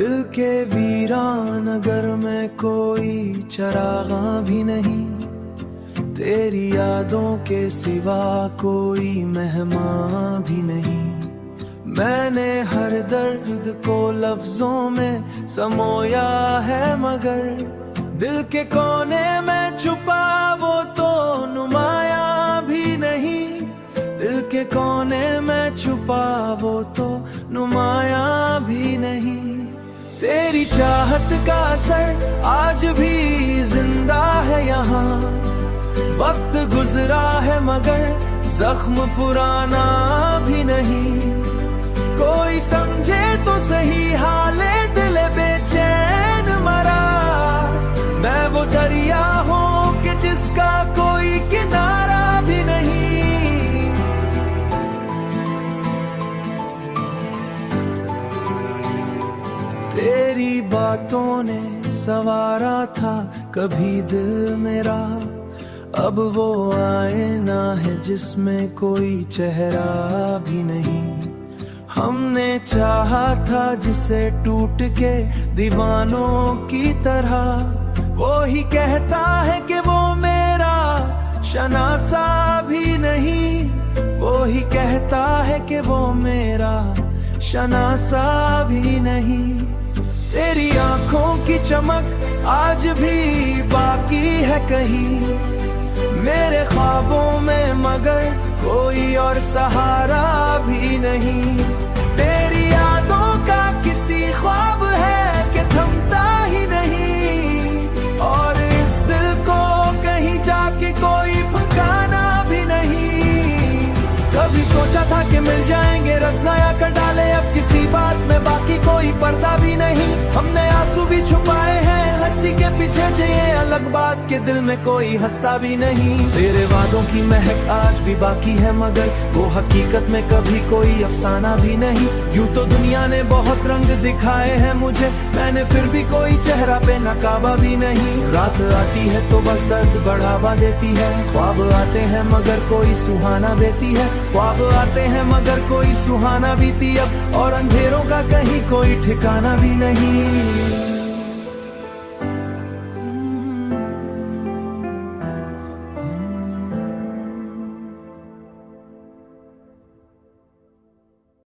दिल के वीरान नगर में कोई चरागा भी नहीं, तेरी यादों के सिवा कोई मेहमान भी नहीं। मैंने हर दर्द को लफ्जों में समोया है, मगर दिल के कोने में छुपा वो तो नुमाया भी नहीं। दिल के कोने में छुपा वो तो नुमाया भी नहीं। तेरी चाहत का असर आज भी जिंदा है यहाँ, वक्त गुजरा है मगर जख्म पुराना भी नहीं। कोई समझे तो सही हाले दिल बेचैन मरा, मैं वो दरिया हूँ कि जिसका कोई किनारा भी नहीं। तेरी बातों ने सवारा था कभी दिल मेरा, अब वो आईना है जिसमें कोई चेहरा भी नहीं। हमने चाहा था जिसे टूट के दीवानों की तरह, वो ही कहता है कि वो मेरा शनासा भी नहीं। वो ही कहता है कि वो मेरा शनासा भी नहीं। तेरी आंखों की चमक आज भी बाकी है कहीं मेरे ख्वाबों में, मगर कोई और सहारा भी नहीं। तेरी यादों का किसी ख्वाब है कि थमता ही नहीं, और इस दिल को कहीं जाके कोई भगाना भी नहीं। कभी सोचा था कि मिल जाएंगे रज़ाया कर डाले, अब किसी बात में बाकी कोई पर्दा भी नहीं। हमने आंसू भी छुपाए हैं हंसी के पीछे, ये अलग बात के दिल में कोई हंसता भी नहीं। तेरे वादों की महक आज भी बाकी है, मगर वो हकीकत में कभी कोई अफसाना भी नहीं। यूं तो दुनिया ने बहुत रंग दिखाए हैं मुझे, मैंने फिर भी कोई चेहरा पे नकाबा भी नहीं। रात आती है तो बस दर्द बढ़ावा देती है, ख्वाब आते हैं मगर कोई सुहाना देती है। ख्वाब आते हैं मगर कोई सुहाना बीती अब, और अंधेरों का कहीं कोई ठिकाना भी नहीं।